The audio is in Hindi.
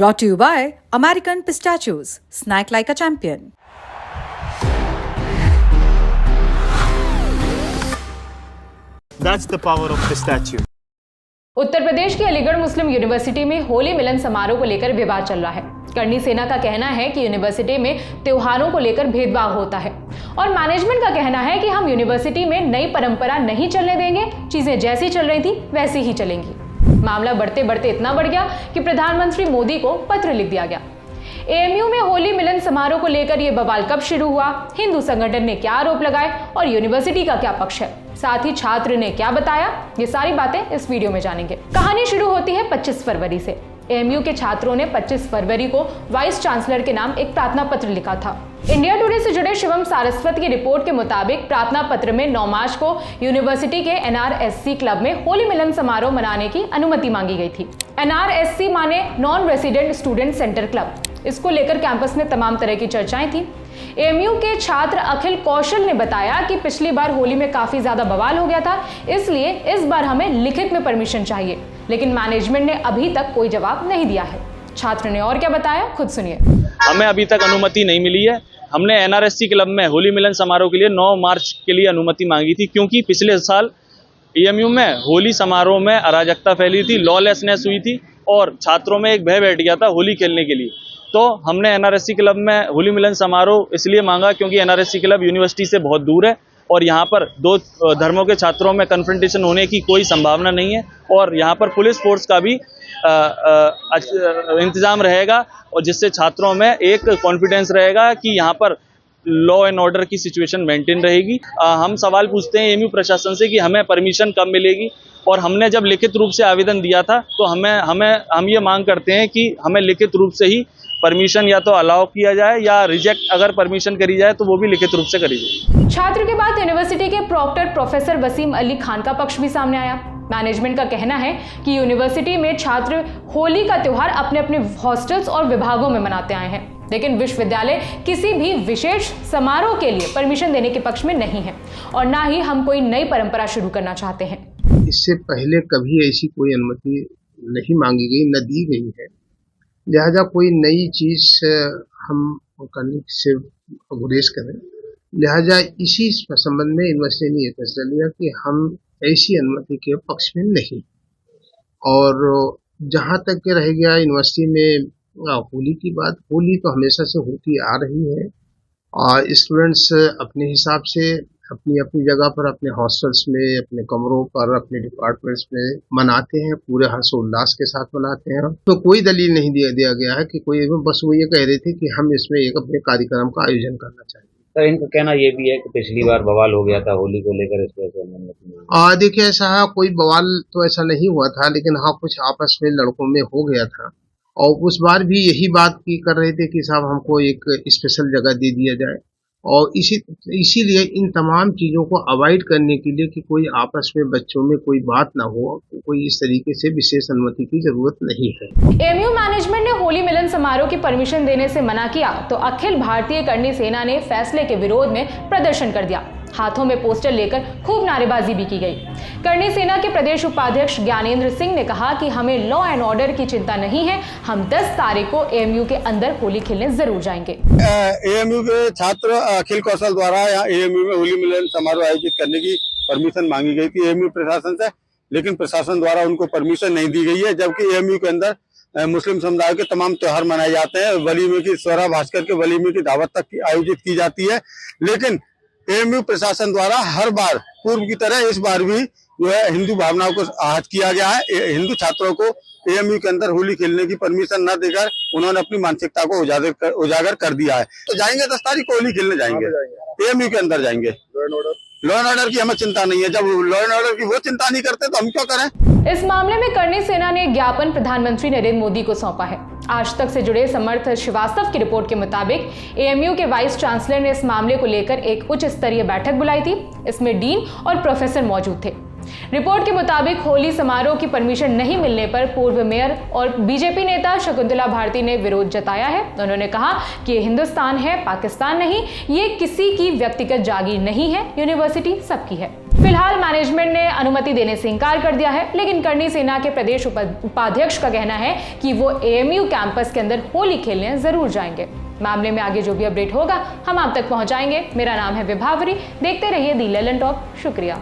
Brought to you by American Pistachios. Snack like a champion. That's the power of pistachio. Uttar Pradesh की अलीगढ़ मुस्लिम यूनिवर्सिटी में होली मिलन समारोह को लेकर विवाद चल रहा है। करनी सेना का कहना है कि यूनिवर्सिटी में त्योहारों को लेकर भेदभाव होता है और मैनेजमेंट का कहना है कि हम यूनिवर्सिटी में नई परंपरा नहीं चलने देंगे, चीजें जैसी चल रही थी वैसी ही चलेंगी। मामला बढ़ते बढ़ते इतना बढ़ गया कि प्रधानमंत्री मोदी को पत्र लिख दिया गया। एएमयू में होली मिलन समारोह को लेकर यह बवाल कब शुरू हुआ, हिंदू संगठन ने क्या आरोप लगाए और यूनिवर्सिटी का क्या पक्ष है, साथ ही छात्र ने क्या बताया, ये सारी बातें इस वीडियो में जानेंगे। कहानी शुरू होती है 25 फरवरी से। एएमयू के छात्रों ने 25 फरवरी को वाइस चांसलर के नाम एक प्रार्थना पत्र लिखा था। इंडिया टुडे से जुड़े शिवम सारस्वत की रिपोर्ट के मुताबिक प्रार्थना पत्र में 9 मार्च को यूनिवर्सिटी के एनआरएससी क्लब में होली मिलन समारोह मनाने की अनुमति मांगी गई थी। एनआरएससी माने non resident student centre club. इसको लेकर कैंपस में तमाम तरह की चर्चाएं थी। एएमयू के छात्र अखिल कौशल ने बताया कि पिछली बार होली में काफी ज्यादा बवाल हो गया था, इसलिए इस बार हमें लिखित में परमिशन चाहिए, लेकिन मैनेजमेंट ने अभी तक कोई जवाब नहीं दिया है। छात्र ने और क्या बताया, खुद सुनिए। हमें अभी तक अनुमति नहीं मिली है। हमने एनआरएससी क्लब में होली मिलन समारोह के लिए 9 मार्च के लिए अनुमति मांगी थी, क्योंकि पिछले साल एएमयू में होली समारोह में अराजकता फैली थी, लॉलेसनेस हुई थी और छात्रों में एक भय बैठ गया था होली खेलने के लिए। तो हमने एनआरएससी क्लब में होली मिलन समारोह इसलिए मांगा क्योंकि एनआरएससी क्लब यूनिवर्सिटी से बहुत दूर है और यहाँ पर दो धर्मों के छात्रों में कन्फ्रंटेशन होने की कोई संभावना नहीं है और यहाँ पर पुलिस फोर्स का भी इंतजाम रहेगा और जिससे छात्रों में एक कॉन्फिडेंस रहेगा कि यहाँ पर लॉ एंड ऑर्डर की सिचुएशन मेंटेन रहेगी। हम सवाल पूछते हैं एएमयू प्रशासन से कि हमें परमिशन कब मिलेगी, और हमने जब लिखित रूप से आवेदन दिया था तो हम ये मांग करते हैं कि हमें लिखित रूप से ही परमिशन या तो अलाउ किया जाए या रिजेक्ट अगर परमिशन करी जाए तो वो भी लिखित रूप से करी जाए। छात्र के बाद यूनिवर्सिटी के प्रॉक्टर प्रोफेसर वसीम अली खान का पक्ष भी सामने आया। मैनेजमेंट का कहना है कि यूनिवर्सिटी में छात्र होली का त्योहार अपने अपने हॉस्टल्स और विभागों में मनाते आए हैं, लेकिन विश्वविद्यालय किसी भी विशेष समारोह के लिए परमिशन देने के पक्ष में नहीं है और ना ही हम कोई नई परंपरा शुरू करना चाहते हैं। इससे पहले कभी ऐसी कोई अनुमति नहीं मांगी गई, न दी गई है। लिहाजा कोई नई चीज हम करने से गुरेज करें। लिहाजा इसी संबंध में यूनिवर्सिटी ने यह फैसला लिया कि हम ऐसी अनुमति के पक्ष में नहीं। और जहां तक के रह गया यूनिवर्सिटी में होली की बात, होली तो हमेशा से होती आ रही है और स्टूडेंट्स अपने हिसाब से अपनी अपनी जगह पर अपने हॉस्टल्स में, अपने कमरों पर, अपने डिपार्टमेंट्स में मनाते हैं, पूरे हर्षोल्लास के साथ मनाते हैं। तो कोई दलील नहीं दिया गया है कि कोई, बस वो ये कह रहे थे कि हम इसमें एक अपने कार्यक्रम का आयोजन करना चाहिए। सर, इनका कहना ये भी है कि पिछली बार बवाल हो गया था होली को लेकर, इस वजह से देखिए ऐसा है, कोई बवाल तो ऐसा नहीं हुआ था, लेकिन हाँ कुछ आपस में लड़कों में हो गया था और उस बार भी यही बात की कर रहे थे कि साहब हमको एक स्पेशल जगह दे दिया जाए और इसीलिए इन तमाम चीजों को अवॉइड करने के लिए कि कोई आपस में बच्चों में कोई बात ना हो, कोई इस तरीके से विशेष अनुमति की जरूरत नहीं है। एएमयू मैनेजमेंट ने होली मिलन समारोह की परमिशन देने से मना किया तो अखिल भारतीय करनी सेना ने फैसले के विरोध में प्रदर्शन कर दिया। हाथों में पोस्टर लेकर खूब नारेबाजी भी की गई। करनी सेना के प्रदेश उपाध्यक्ष ज्ञानेंद्र सिंह ने कहा कि हमें लॉ एंड ऑर्डर की चिंता नहीं है, हम 10 तारीख को एएमयू के अंदर होली खेलने जरूर जाएंगे। एएमयू के छात्र अखिल कौशल द्वारा यहाँ एएमयू में होली मिलन समारोह आयोजित करने की परमिशन मांगी गई थी एएमयू प्रशासन से, लेकिन प्रशासन द्वारा उनको परमिशन नहीं दी गई है। जबकि एएमयू के अंदर मुस्लिम समुदाय के तमाम त्योहार मनाए जाते हैं, वलीमे की स्वरा भास्कर के वलीमे की दावत तक आयोजित की जाती है, लेकिन एएमयू प्रशासन द्वारा हर बार पूर्व की तरह इस बार भी जो है हिंदू भावनाओं को आहत किया गया है। हिंदू छात्रों को एएमयू के अंदर होली खेलने की परमिशन न देकर उन्होंने अपनी मानसिकता को उजागर कर दिया है। तो जाएंगे 10 तारीख को होली खेलने जाएंगे, एएमयू के अंदर जाएंगे। लॉ एंड ऑर्डर की हमें चिंता नहीं है, जब लॉ एंड ऑर्डर की वो चिंता नहीं करते तो हम क्यों करें। इस मामले में करनी सेना ने ज्ञापन प्रधानमंत्री नरेंद्र मोदी को सौंपा है। आज तक से जुड़े समर्थ श्रीवास्तव की रिपोर्ट के मुताबिक एएमयू के वाइस चांसलर ने इस मामले को लेकर एक उच्च स्तरीय बैठक बुलाई थी। इसमें डीन और प्रोफेसर मौजूद थे। रिपोर्ट के मुताबिक होली समारोह की परमिशन नहीं मिलने पर पूर्व मेयर और बीजेपी नेता शकुंतला भारती ने विरोध जताया है। उन्होंने कहा कि ये हिंदुस्तान है, पाकिस्तान नहीं, ये किसी की व्यक्तिगत जागीर नहीं है, यूनिवर्सिटी सबकी है। फिलहाल मैनेजमेंट ने अनुमति देने से इनकार कर दिया है, लेकिन करणी सेना के प्रदेश उपाध्यक्ष का कहना है कि वो एएमयू कैंपस के अंदर होली खेलने जरूर जाएंगे। मामले में आगे जो भी अपडेट होगा हम आप तक पहुंचाएंगे। मेरा नाम है विभावरी, देखते रहिए दी ललन टॉप। शुक्रिया।